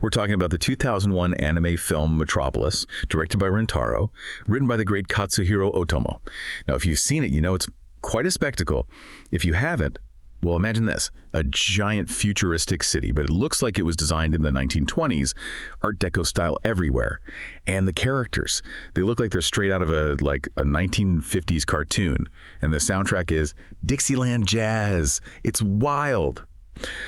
We're talking about the 2001 anime film Metropolis, directed by Rintaro, written by the great Katsuhiro Otomo. Now, if you've seen it, you know it's quite a spectacle. If you haven't, well, imagine this, a giant futuristic city, but it looks like it was designed in the 1920s, Art Deco style everywhere. And the characters, they look like they're straight out of a 1950s cartoon. And the soundtrack is Dixieland jazz. It's wild.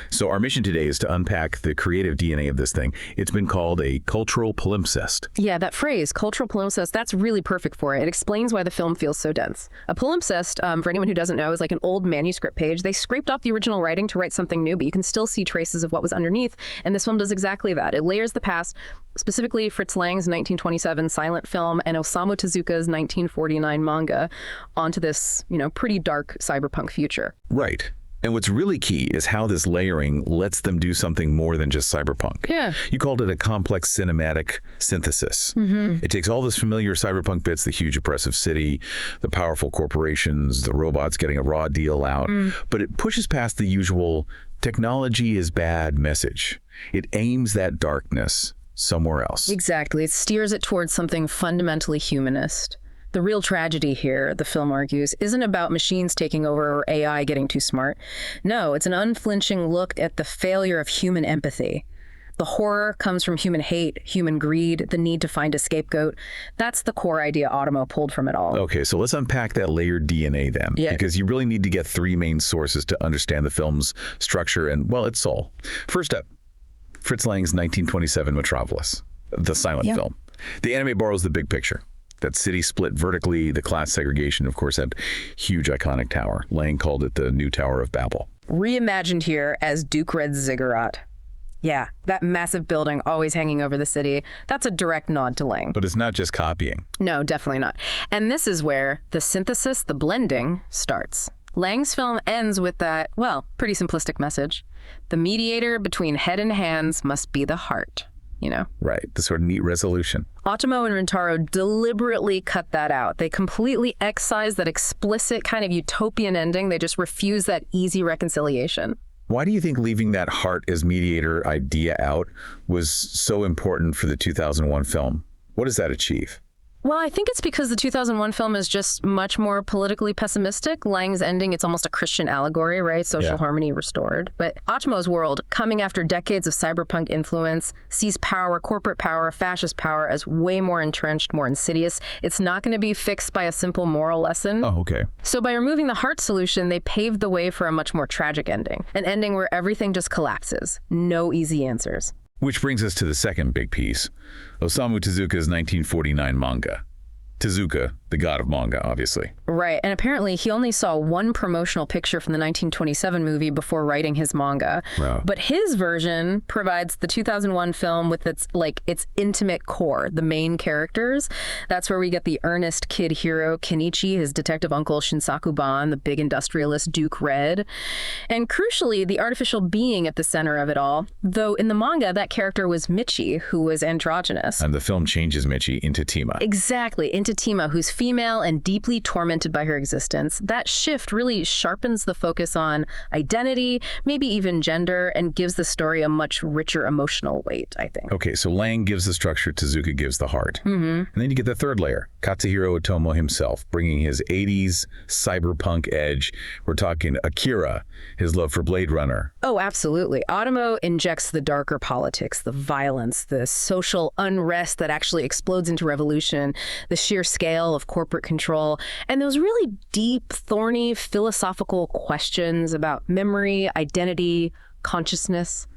So our mission today is to unpack the creative DNA of this thing. It's been called a cultural palimpsest. Yeah, that phrase, cultural palimpsest, that's really perfect for it. It explains why the film feels so dense. A palimpsest, for anyone who doesn't know, is like an old manuscript page. They scraped off the original writing to write something new, but you can still see traces of what was underneath, and this film does exactly that. It layers the past, specifically Fritz Lang's 1927 silent film and Osamu Tezuka's 1949 manga, onto this, pretty dark cyberpunk future. Right. And what's really key is how this layering lets them do something more than just cyberpunk. Yeah. You called it a complex cinematic synthesis. Mm-hmm. It takes all those familiar cyberpunk bits, the huge oppressive city, the powerful corporations, the robots getting a raw deal out, but it pushes past the usual technology is bad message. It aims that darkness somewhere else. Exactly. It steers it towards something fundamentally humanist. The real tragedy here, the film argues, isn't about machines taking over or AI getting too smart. No, it's an unflinching look at the failure of human empathy. The horror comes from human hate, human greed, the need to find a scapegoat. That's the core idea Otomo pulled from it all. Okay, so let's unpack that layered DNA then. Yeah. Because you really need to get three main sources to understand the film's structure and, well, its soul. First up, Fritz Lang's 1927 Metropolis, the silent film. The anime borrows the big picture. That city split vertically, the class segregation, of course, that huge iconic tower. Lang called it the new Tower of Babel. Reimagined here as Duke Red's ziggurat. Yeah, that massive building always hanging over the city. That's a direct nod to Lang. But it's not just copying. No, definitely not. And this is where the synthesis, the blending, starts. Lang's film ends with that, pretty simplistic message. The mediator between head and hands must be the heart. Right, the sort of neat resolution. Otomo and Rintaro deliberately cut that out. They completely excised that explicit kind of utopian ending. They just refused that easy reconciliation. Why do you think leaving that heart as mediator idea out was so important for the 2001 film? What does that achieve? Well, I think it's because the 2001 film is just much more politically pessimistic. Lang's ending, it's almost a Christian allegory, right? Social harmony restored. But Otomo's world, coming after decades of cyberpunk influence, sees power, corporate power, fascist power as way more entrenched, more insidious. It's not going to be fixed by a simple moral lesson. Oh, okay. So by removing the heart solution, they paved the way for a much more tragic ending. An ending where everything just collapses. No easy answers. Which brings us to the second big piece, Osamu Tezuka's 1949 manga. Tezuka, the god of manga, obviously. Right, and apparently he only saw one promotional picture from the 1927 movie before writing his manga. Wow. But his version provides the 2001 film with its intimate core, the main characters. That's where we get the earnest kid hero Kenichi, his detective uncle Shinsaku Ban, the big industrialist Duke Red, and crucially, the artificial being at the center of it all. Though in the manga, that character was Michi, who was androgynous. And the film changes Michi into Tima. Exactly, into Tima, who's female and deeply tormented by her existence. That shift really sharpens the focus on identity, maybe even gender, and gives the story a much richer emotional weight, I think. Okay, so Lang gives the structure, Tezuka gives the heart. Mm-hmm. And then you get the third layer, Katsuhiro Otomo himself, bringing his 80s cyberpunk edge. We're talking Akira, his love for Blade Runner. Oh, absolutely. Otomo injects the darker politics, the violence, the social unrest that actually explodes into revolution, the sheer scale of corporate control, and those really deep, thorny, philosophical questions about memory, identity, consciousness,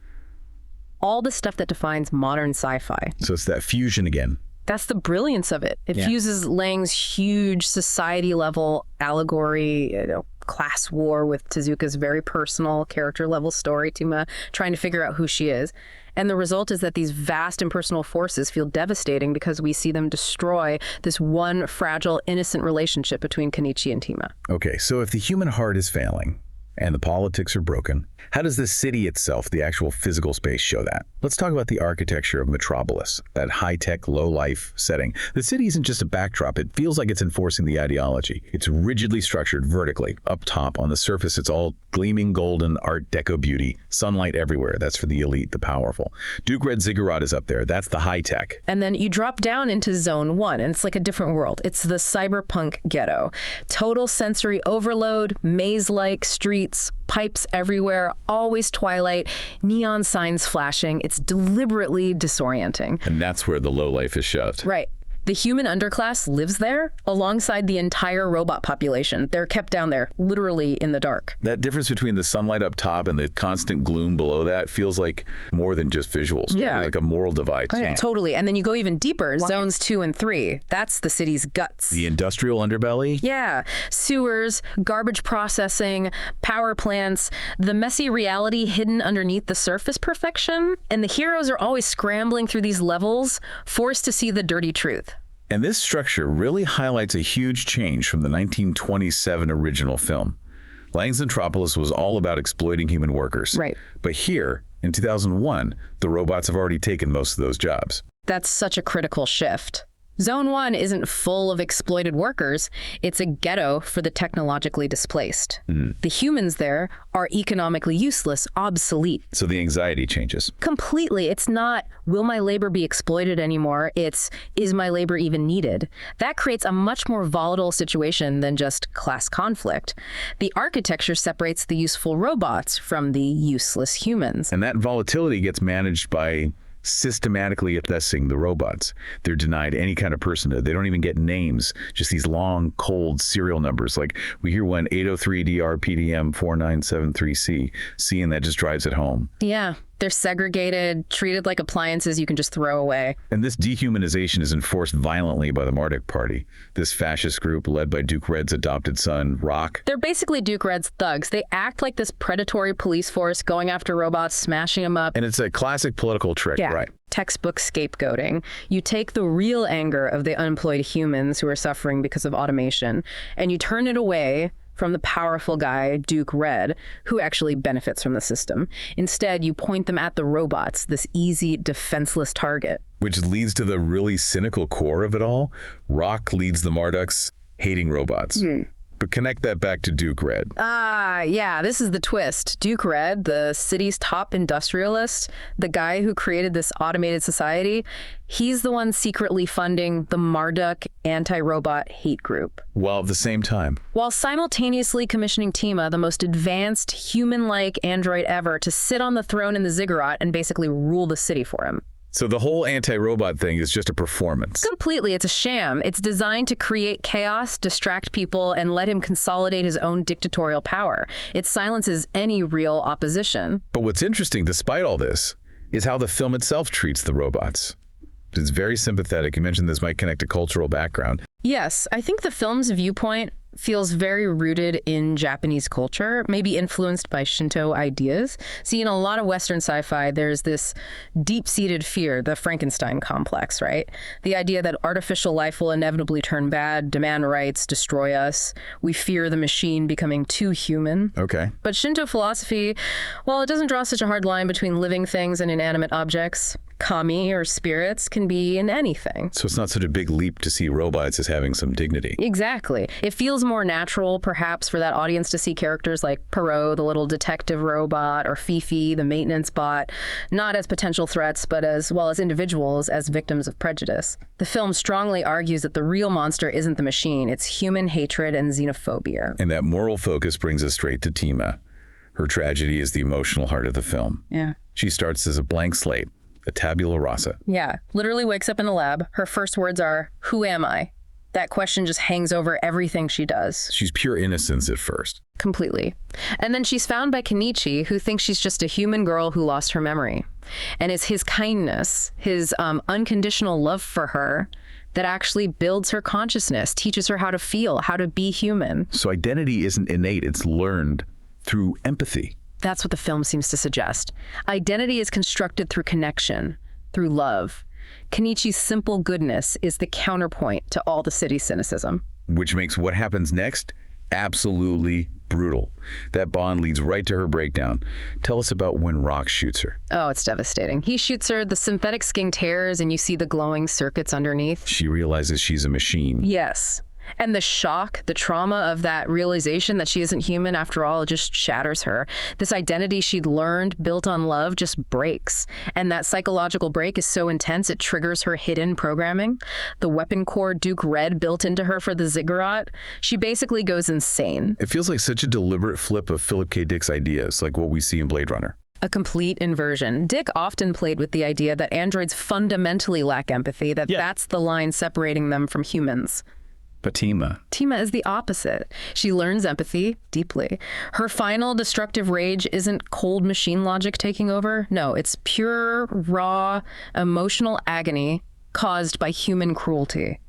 all the stuff that defines modern sci-fi. So it's that fusion again. That's the brilliance of it. It fuses Lang's huge society-level allegory, class war with Tezuka's very personal character-level story, Tima trying to figure out who she is. And the result is that these vast impersonal forces feel devastating because we see them destroy this one fragile, innocent relationship between Kenichi and Tima. Okay, so if the human heart is failing and the politics are broken, How does the city itself, the actual physical space, show that? Let's talk about the architecture of Metropolis, that high-tech, low-life setting. The city isn't just a backdrop. It feels like it's enforcing the ideology. It's rigidly structured vertically. Up top, on the surface, it's all gleaming golden Art Deco beauty. Sunlight everywhere. That's for the elite, the powerful. Duke Red Ziggurat is up there. That's the high-tech. And then you drop down into Zone 1, and it's like a different world. It's the cyberpunk ghetto. Total sensory overload, maze-like streets, pipes everywhere, always twilight, neon signs flashing. It's deliberately disorienting. And that's where the low life is shoved. Right. The human underclass lives there alongside the entire robot population. They're kept down there, literally in the dark. That difference between the sunlight up top and the constant gloom below that feels like more than just visuals. Yeah. Like a moral divide. Oh, yeah, totally. And then you go even deeper, zones 2 and 3. That's the city's guts. The industrial underbelly? Yeah. Sewers, garbage processing, power plants, the messy reality hidden underneath the surface perfection. And the heroes are always scrambling through these levels, forced to see the dirty truth. And this structure really highlights a huge change from the 1927 original film. Lang's Metropolis was all about exploiting human workers. Right. But here, in 2001, the robots have already taken most of those jobs. That's such a critical shift. Zone 1 isn't full of exploited workers. It's a ghetto for the technologically displaced. The humans there are economically useless, obsolete. So the anxiety changes. Completely. It's not, will my labor be exploited anymore? It's, is my labor even needed? That creates a much more volatile situation than just class conflict. The architecture separates the useful robots from the useless humans. And that volatility gets managed by systematically assessing the robots. They're denied any kind of personhood. They don't even get names, just these long, cold serial numbers. Like we hear one 803DR PDM4973C, and that just drives it home. Yeah, they're segregated, treated like appliances you can just throw away. And this dehumanization is enforced violently by the Marduk Party, this fascist group led by Duke Red's adopted son, Rock. They're basically Duke Red's thugs. They act like this predatory police force going after robots, smashing them up. And it's a classic political trick, right? Textbook scapegoating. You take the real anger of the unemployed humans who are suffering because of automation, and you turn it away from the powerful guy, Duke Red, who actually benefits from the system. Instead, you point them at the robots, this easy, defenseless target. Which leads to the really cynical core of it all. Rock leads the Marduks hating robots. But connect that back to Duke Red. Yeah, this is the twist. Duke Red, the city's top industrialist, the guy who created this automated society, he's the one secretly funding the Marduk anti-robot hate group. While at the same time, while simultaneously commissioning Tima, the most advanced human-like android ever, to sit on the throne in the ziggurat and basically rule the city for him. So the whole anti-robot thing is just a performance. Completely. It's a sham. It's designed to create chaos, distract people, and let him consolidate his own dictatorial power. It silences any real opposition. But what's interesting, despite all this, is how the film itself treats the robots. It's very sympathetic. You mentioned this might connect to cultural background. Yes, I think the film's viewpoint feels very rooted in Japanese culture, maybe influenced by Shinto ideas. See, in a lot of Western sci-fi, there's this deep-seated fear, the Frankenstein complex, right? The idea that artificial life will inevitably turn bad, demand rights, destroy us. We fear the machine becoming too human. Okay. But Shinto philosophy, well, it doesn't draw such a hard line between living things and inanimate objects. Kami, or spirits, can be in anything. So it's not such a big leap to see robots as having some dignity. Exactly. It feels more natural, perhaps, for that audience to see characters like Perot, the little detective robot, or Fifi, the maintenance bot, not as potential threats, but as well as individuals, as victims of prejudice. The film strongly argues that the real monster isn't the machine, it's human hatred and xenophobia. And that moral focus brings us straight to Tima. Her tragedy is the emotional heart of the film. Yeah. She starts as a blank slate, a tabula rasa. Yeah, literally wakes up in the lab. Her first words are, "Who am I?" That question just hangs over everything she does. She's pure innocence at first. Completely. And then she's found by Kenichi, who thinks she's just a human girl who lost her memory. And it's his kindness, his unconditional love for her, that actually builds her consciousness, teaches her how to feel, how to be human. So identity isn't innate, it's learned through empathy. That's what the film seems to suggest. Identity is constructed through connection, through love. Kenichi's simple goodness is the counterpoint to all the city's cynicism. Which makes what happens next Absolutely brutal. That bond leads right to her breakdown. Tell us about when Rock shoots her. Oh, it's devastating. He shoots her, the synthetic skin tears, and you see the glowing circuits underneath. She realizes she's a machine. Yes. And the shock, the trauma of that realization that she isn't human after all, just shatters her. This identity she'd learned, built on love, just breaks. And that psychological break is so intense, it triggers her hidden programming. The weapon core Duke Red built into her for the ziggurat. She basically goes insane. It feels like such a deliberate flip of Philip K. Dick's ideas, like what we see in Blade Runner. A complete inversion. Dick often played with the idea that androids fundamentally lack empathy, that's the line separating them from humans. But Tima is the opposite. She learns empathy deeply. Her final destructive rage isn't cold machine logic taking over. No, it's pure, raw, emotional agony caused by human cruelty.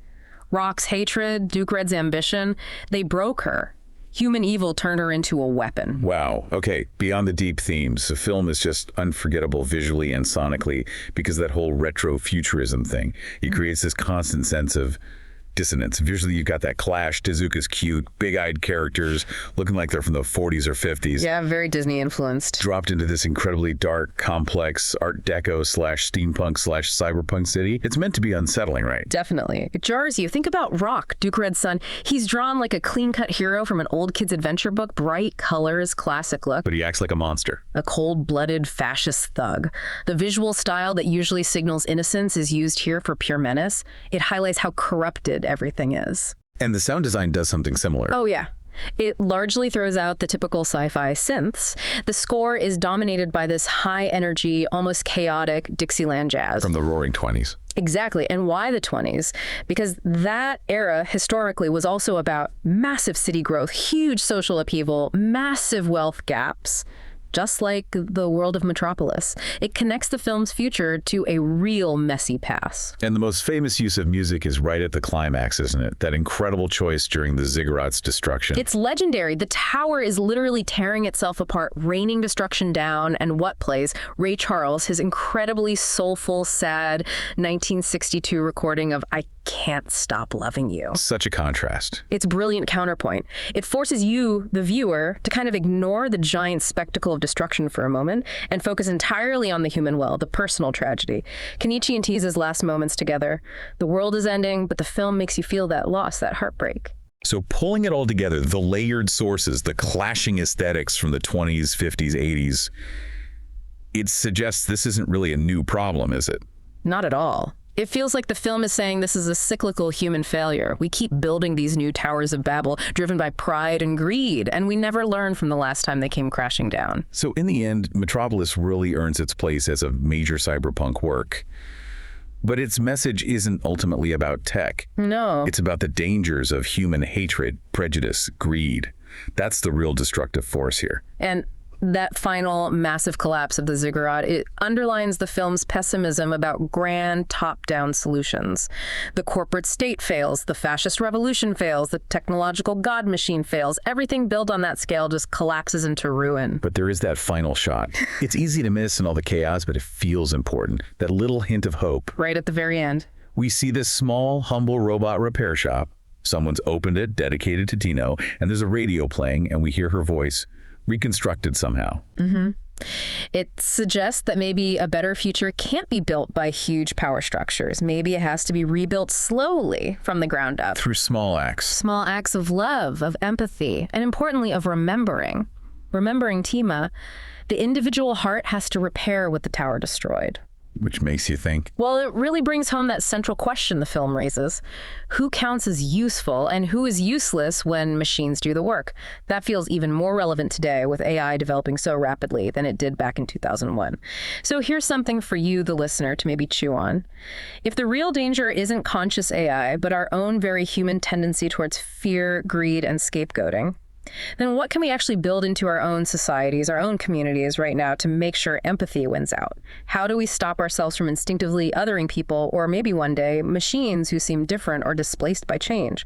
Rock's hatred, Duke Red's ambition, they broke her. Human evil turned her into a weapon. Wow. Okay, beyond the deep themes, the film is just unforgettable visually and sonically because of that whole retro-futurism thing. It creates this constant sense of dissonance. Visually, you've got that clash. Tezuka's cute, big-eyed characters looking like they're from the 40s or 50s. Yeah, very Disney influenced. Dropped into this incredibly dark, complex Art Deco / steampunk / cyberpunk city. It's meant to be unsettling, right? Definitely. It jars you. Think about Rock, Duke Red's son. He's drawn like a clean-cut hero from an old kid's adventure book. Bright colors, classic look. But he acts like a monster. A cold-blooded fascist thug. The visual style that usually signals innocence is used here for pure menace. It highlights how corrupted everything is. And the sound design does something similar. Oh, yeah. It largely throws out the typical sci-fi synths. The score is dominated by this high-energy, almost chaotic Dixieland jazz. From the Roaring 20s. Exactly. And why the 20s? Because that era historically was also about massive city growth, huge social upheaval, massive wealth gaps. Just like the world of Metropolis. It connects the film's future to a real messy past. And the most famous use of music is right at the climax, isn't it? That incredible choice during the ziggurat's destruction. It's legendary. The tower is literally tearing itself apart, raining destruction down, and what plays? Ray Charles, his incredibly soulful, sad 1962 recording of I Can't Stop Loving You. Such a contrast. It's brilliant counterpoint. It forces you, the viewer, to kind of ignore the giant spectacle of destruction for a moment and focus entirely on the human will, the personal tragedy. Kenichi and Tisa's last moments together. The world is ending, but the film makes you feel that loss, that heartbreak. So pulling it all together, the layered sources, the clashing aesthetics from the 20s, 50s, 80s, it suggests this isn't really a new problem, is it? Not at all. It feels like the film is saying this is a cyclical human failure. We keep building these new towers of Babel, driven by pride and greed, and we never learn from the last time they came crashing down. So in the end, Metropolis really earns its place as a major cyberpunk work. But its message isn't ultimately about tech. No. It's about the dangers of human hatred, prejudice, greed. That's the real destructive force here. And that final massive collapse of the ziggurat, it underlines the film's pessimism about grand top-down solutions. The corporate state fails, the fascist revolution fails, the technological god machine fails. Everything built on that scale just collapses into ruin. But there is that final shot. It's easy to miss in all the chaos, but it feels important. That little hint of hope. Right at the very end. We see this small, humble robot repair shop. Someone's opened it, dedicated to Tino, and there's a radio playing, and we hear her voice. Reconstructed somehow. Mm-hmm. It suggests that maybe a better future can't be built by huge power structures. Maybe it has to be rebuilt slowly from the ground up. Through small acts. Small acts of love, of empathy, and importantly, of remembering. Remembering Tima, the individual heart has to repair what the tower destroyed. Which makes you think. Well, it really brings home that central question the film raises. Who counts as useful and who is useless when machines do the work? That feels even more relevant today with AI developing so rapidly than it did back in 2001. So here's something for you, the listener, to maybe chew on. If the real danger isn't conscious AI, but our own very human tendency towards fear, greed, and scapegoating, then what can we actually build into our own societies, our own communities right now to make sure empathy wins out? How do we stop ourselves from instinctively othering people, or maybe one day, machines who seem different or displaced by change?